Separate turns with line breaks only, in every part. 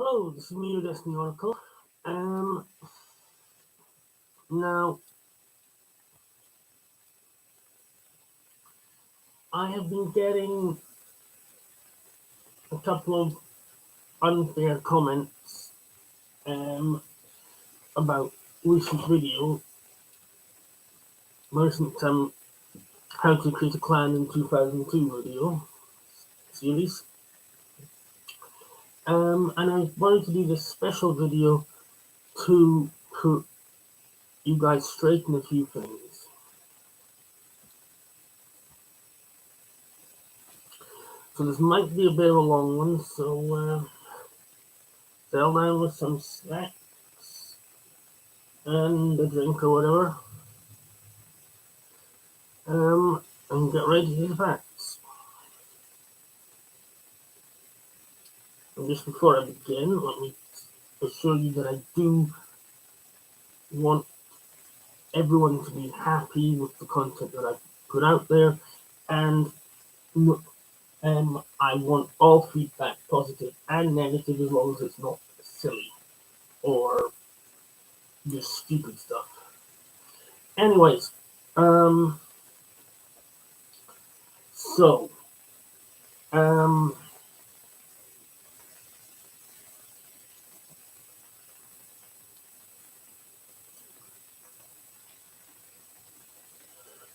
Hello, this is me, your Destiny Oracle. Now, I have been getting a couple of unfair comments about recent video, recent how to create a clan in 2002 video series. And I wanted to do this special video to put you guys straight in a few things. So this might be a bit of a long one, so settle down with some snacks and a drink or whatever. And get ready to hear the facts. And just before I begin, let me assure you that I do want everyone to be happy with the content that I've put out there, and I want all feedback, positive and negative, as long as it's not silly or just stupid stuff. Anyways, so,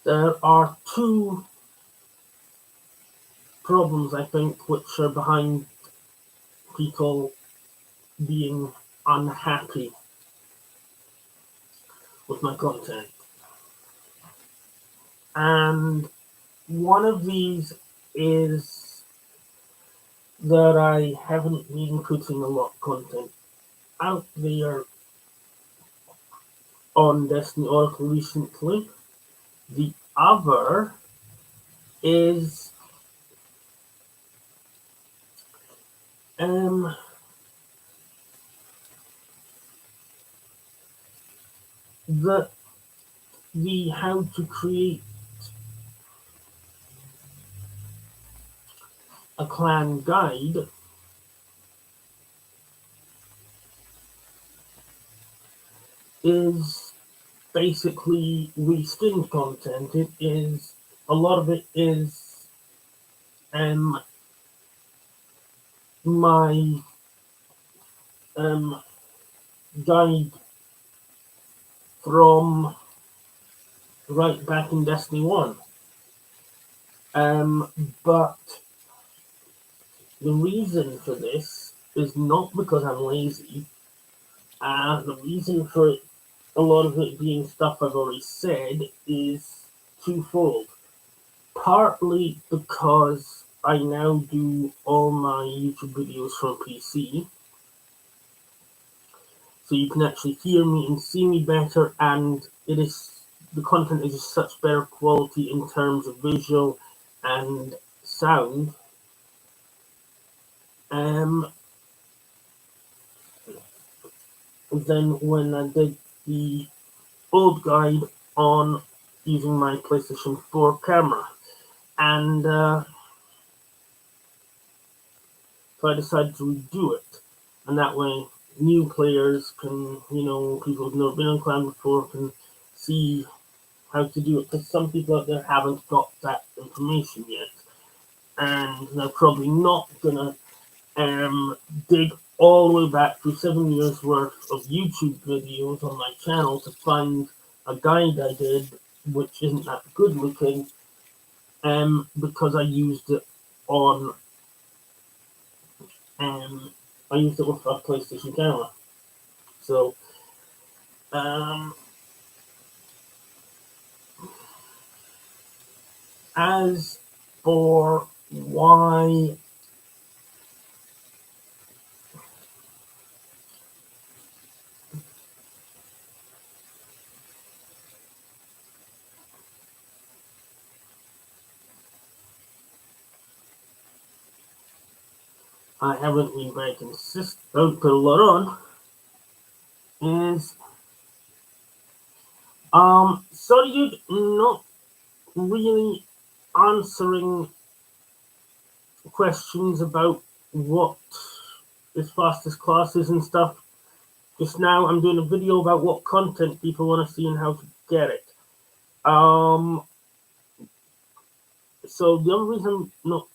there are two problems, I think, which are behind people being unhappy with my content. And one of these is that I haven't been putting a lot of content out there on Destiny Oracle recently. The other is that the how to create a clan guide is basically reskinned content. It is, a lot of it is my guide from right back in Destiny 1. But the reason for this is not because I'm lazy. The reason for a lot of it being stuff I've already said is twofold. Partly because I now do all my YouTube videos from PC, so you can actually hear me and see me better, and the content is just such better quality in terms of visual and sound. Than when I did the old guide on using my PlayStation 4 camera. And so I decided to redo it. And that way, new players can, people who've never been on Clan before can see how to do it. Because some people out there haven't got that information yet. And they're probably not going to dig all the way back through 7 years worth of YouTube videos on my channel to find a guide I did, which isn't that good looking, because I used it on I used it with a PlayStation camera. So as for why I haven't been very consistent, put a lot on, is sorry, not really answering questions about what as fast as classes and stuff. Just now, I'm doing a video about what content people want to see and how to get it. So the other reason, no,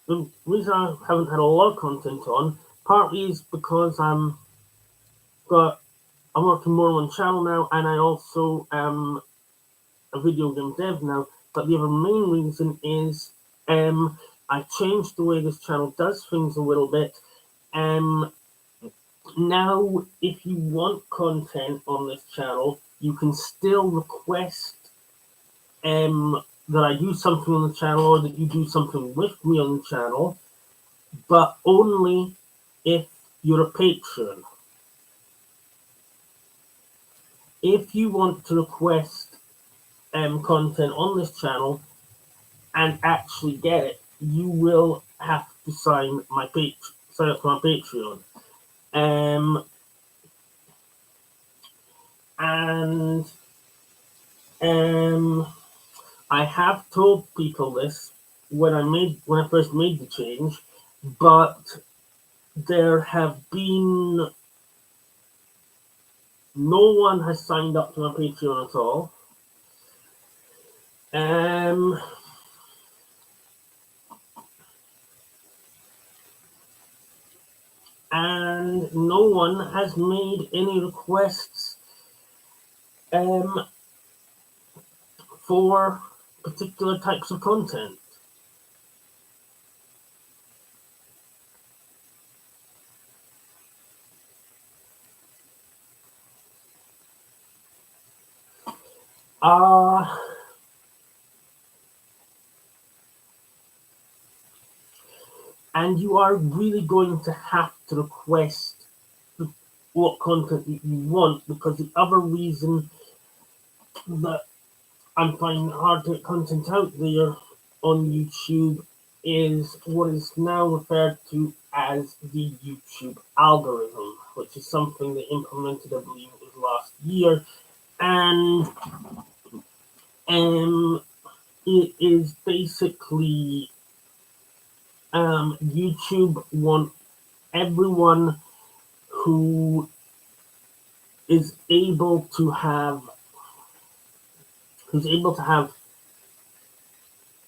the reason I haven't had a lot of content on, partly is because I'm working more on channel now, and I also am a video game dev now. But the other main reason is I changed the way this channel does things a little bit. Now, if you want content on this channel, you can still request that I do something on the channel or that you do something with me on the channel, but only if you're a patron. If you want to request content on this channel and actually get it, you will have to sign up for my Patreon. And I have told people this when I first made the change, but there have been no one has signed up to my Patreon at all. And no one has made any requests for particular types of content. And you are really going to have to request what content you want, because the other reason that I'm finding it hard to get content out there on YouTube is what is now referred to as the YouTube algorithm, which is something they implemented, I believe it was last year, and it is basically YouTube want everyone who is able to have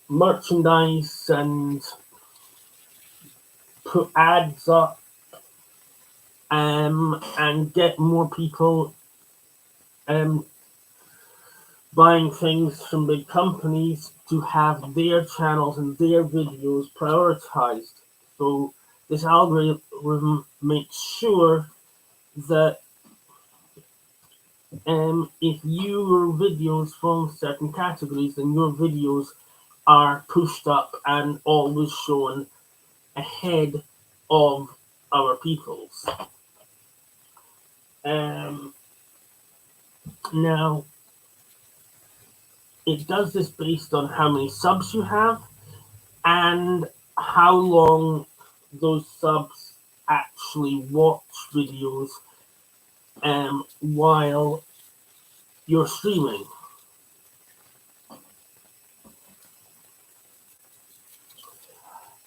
merchandise and put ads up and get more people buying things from big companies to have their channels and their videos prioritized. So this algorithm makes sure that if your videos from certain categories, then your videos are pushed up and always shown ahead of our people's. Now, it does this based on how many subs you have and how long those subs actually watch videos while you're streaming.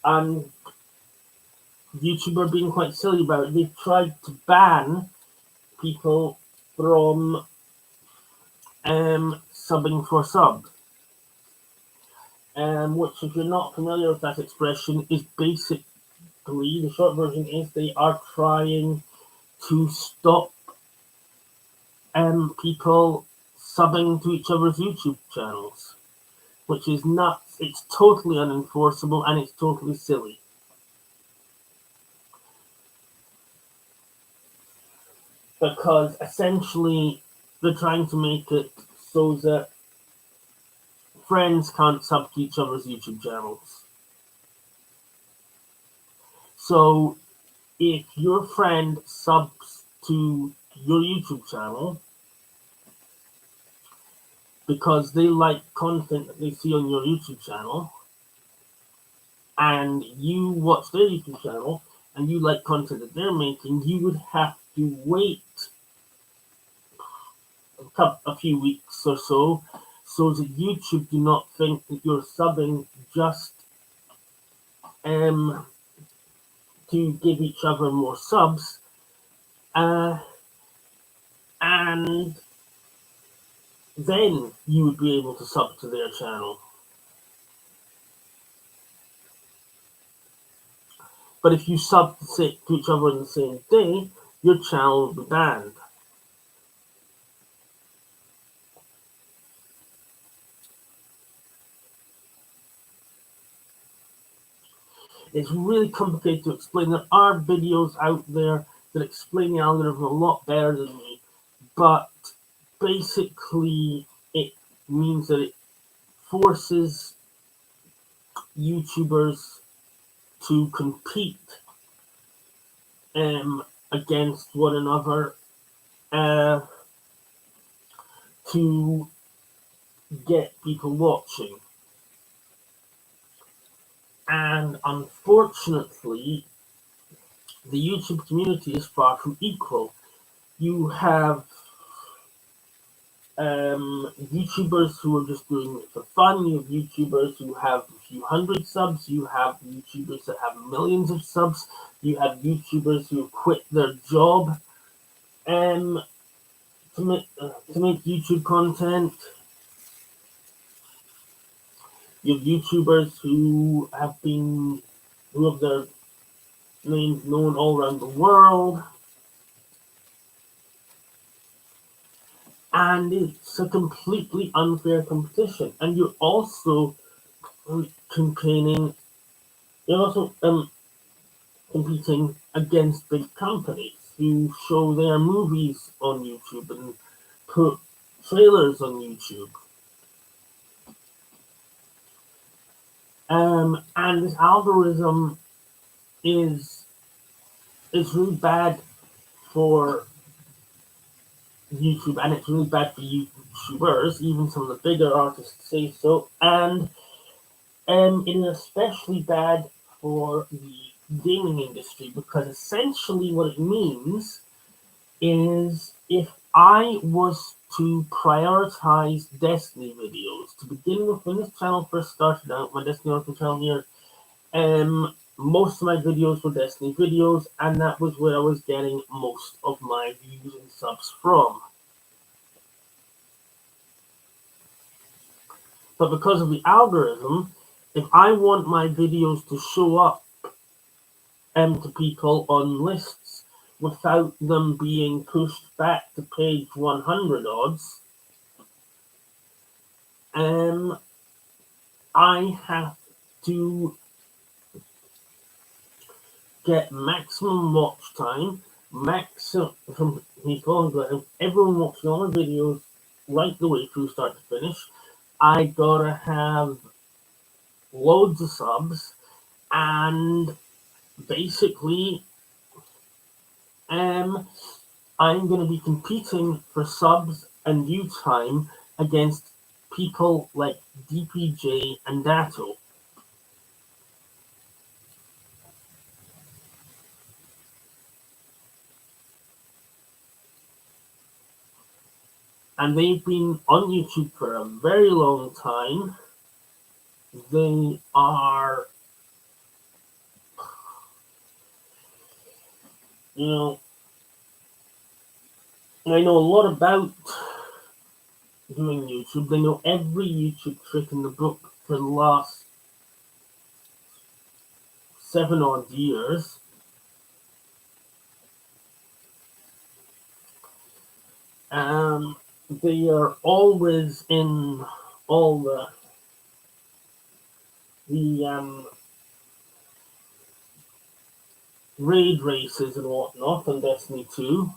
And YouTube are being quite silly about it. They've tried to ban people from subbing for sub. Which, if you're not familiar with that expression, is basically, the short version is they are trying to stop people subbing to each other's YouTube channels, which is nuts. It's totally unenforceable and it's totally silly. Because essentially they're trying to make it so that friends can't sub to each other's YouTube channels. So if your friend subs to your YouTube channel because they like content that they see on your YouTube channel, and you watch their YouTube channel and you like content that they're making, you would have to wait a few weeks or so that YouTube do not think that you're subbing just to to give each other more subs, and then you would be able to sub to their channel. But if you sub to each other on the same day, your channel will be banned. It's really complicated to explain. There are videos out there that explain the algorithm a lot better than me, but basically it means that it forces YouTubers to compete against one another to get people watching. And unfortunately, the YouTube community is far from equal. You have YouTubers who are just doing it for fun. You have YouTubers who have a few hundred subs. You have YouTubers that have millions of subs. You have YouTubers who quit their job to make YouTube content. You have YouTubers who have their names known all around the world. And it's a completely unfair competition. And you're also competing against big companies who show their movies on YouTube and put trailers on YouTube. And this algorithm is really bad for YouTube, and it's really bad for YouTubers. Even some of the bigger artists say so, and it is especially bad for the gaming industry, because essentially what it means is, if I was to prioritize Destiny videos to begin with, when this channel first started out, my Destiny Orphan channel here, most of my videos were Destiny videos, and that was where I was getting most of my views and subs from. But because of the algorithm, if I want my videos to show up to people on lists without them being pushed back to page 100 odds, I have to get maximum watch time, maximum from people, everyone watching all my videos right the way through start to finish. I gotta have loads of subs, and basically I'm going to be competing for subs and view time against people like DPJ and Datto. And they've been on YouTube for a very long time. They are, I know a lot about doing YouTube. They know every YouTube trick in the book for the last 7 odd years. They are always in all the raid races and whatnot on Destiny 2.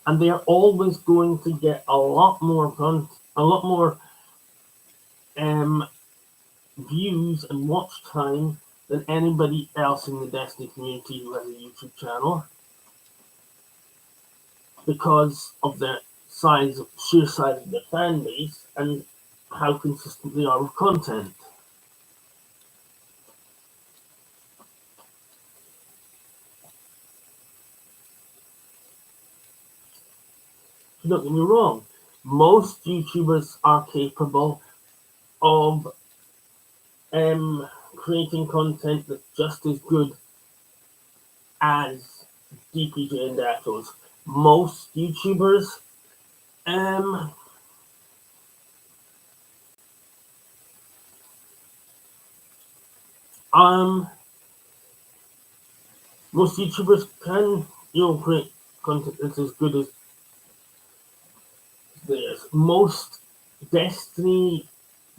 And they are always going to get a lot more views and watch time than anybody else in the Destiny community who has a YouTube channel, because of the sheer size of their fan base and how consistent they are with content. Don't get me wrong, most YouTubers are capable of creating content that's just as good as DPJ and Datos. Most YouTubers, um, um, most YouTubers can, create content that's as good as theirs. Most Destiny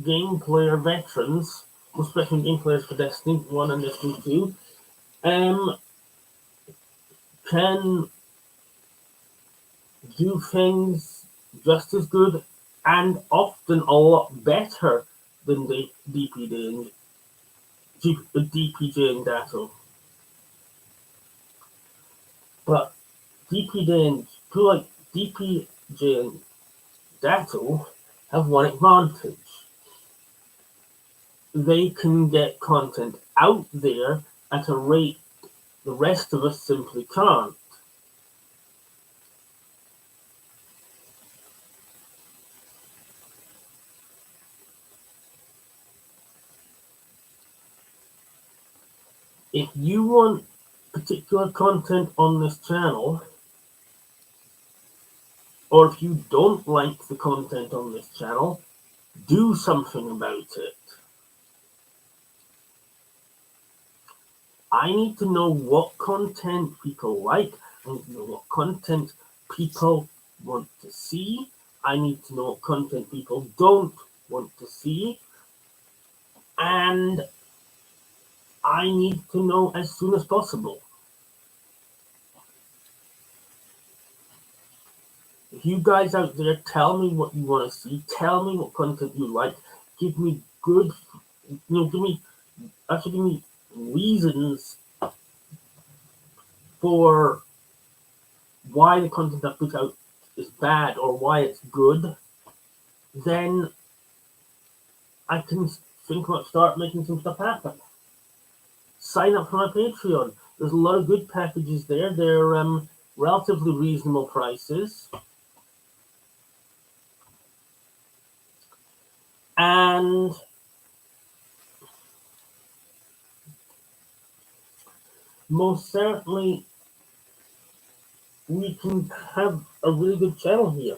game player veterans, especially game players for Destiny 1 and Destiny 2, can do things just as good and often a lot better than the DPJ and Dato. But DPJ and people like DPJ and Dato have one advantage. They can get content out there at a rate the rest of us simply can't. If you want particular content on this channel, or if you don't like the content on this channel, do something about it. I need to know what content people like. I need to know what content people want to see. I need to know what content people don't want to see. And I need to know as soon as possible. If you guys out there tell me what you want to see, tell me what content you like, give me good, give me reasons for why the content I put out is bad or why it's good, then I can think about start making some stuff happen. Sign up for my Patreon. There's a lot of good packages there. They're relatively reasonable prices. And most certainly we can have a really good channel here.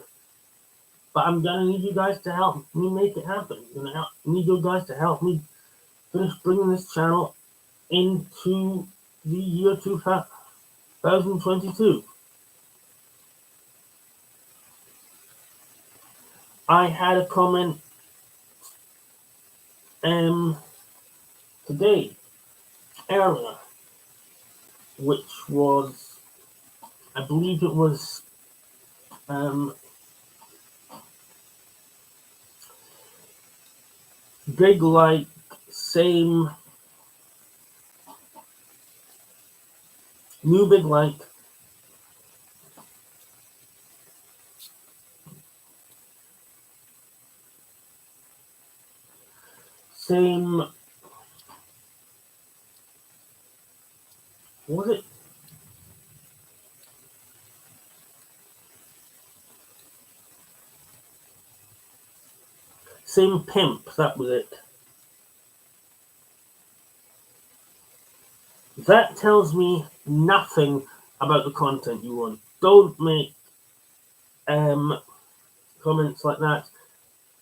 But I'm gonna need you guys to help me make it happen. I'm gonna need you guys to help me finish bringing this channel into the year 2022. I had a comment today, earlier, which was, I believe it was big like, same, new big like, same, was it? Same pimp, that was it. That tells me nothing about the content you want. Don't make comments like that.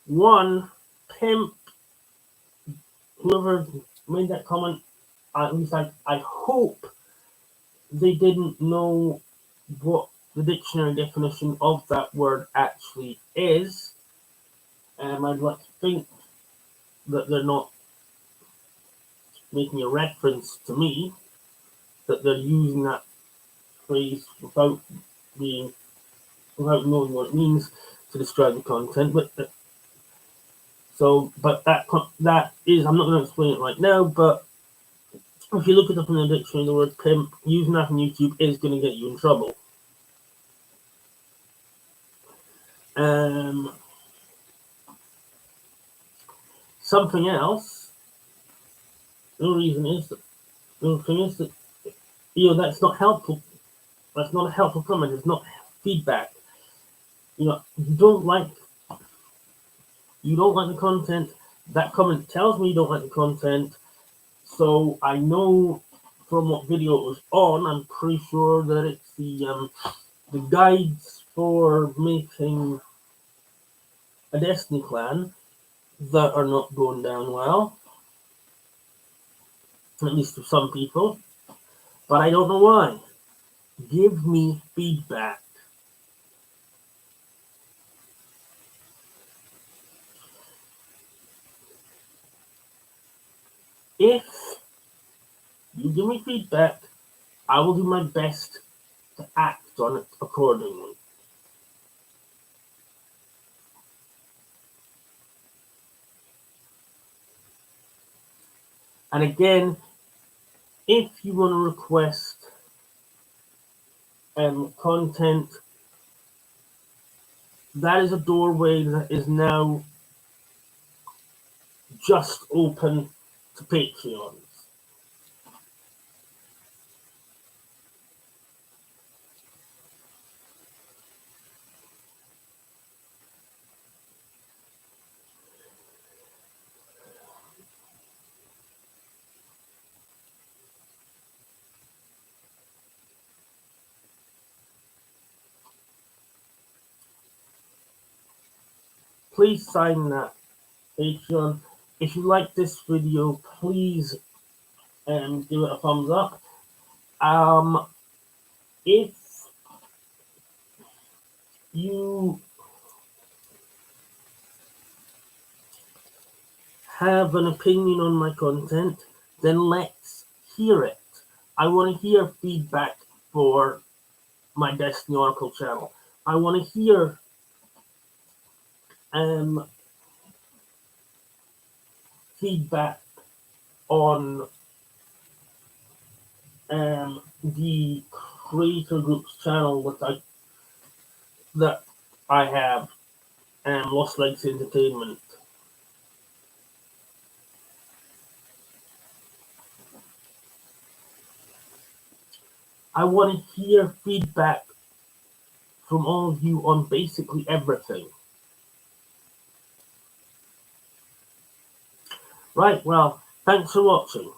One, pimp, whoever made that comment, at least I hope they didn't know what the dictionary definition of that word actually is. I'd like to think that they're not making a reference to me, that they're using that phrase without knowing what it means to describe the content. But that is, I'm not going to explain it right now, but if you look it up in the dictionary, the word pimp, using that on YouTube is going to get you in trouble. Something else, the thing is that, that's not helpful. That's not a helpful comment. It's not feedback. You don't like the content. That comment tells me you don't like the content. So I know from what video it was on, I'm pretty sure that it's the guides for making a Destiny clan that are not going down well, at least for some people, but I don't know why. Give me feedback. If you give me feedback, I will do my best to act on it accordingly. And again, if you want to request content, that is a doorway that is now just open to Patreons. Please sign that Patreon. If you like this video, please give it a thumbs up. If you have an opinion on my content, then let's hear it. I want to hear feedback for my Destiny Oracle channel. I want to hear feedback on the creator group's channel that I have, Lost Legacy Entertainment. I want to hear feedback from all of you on basically everything. Right, well, thanks for watching.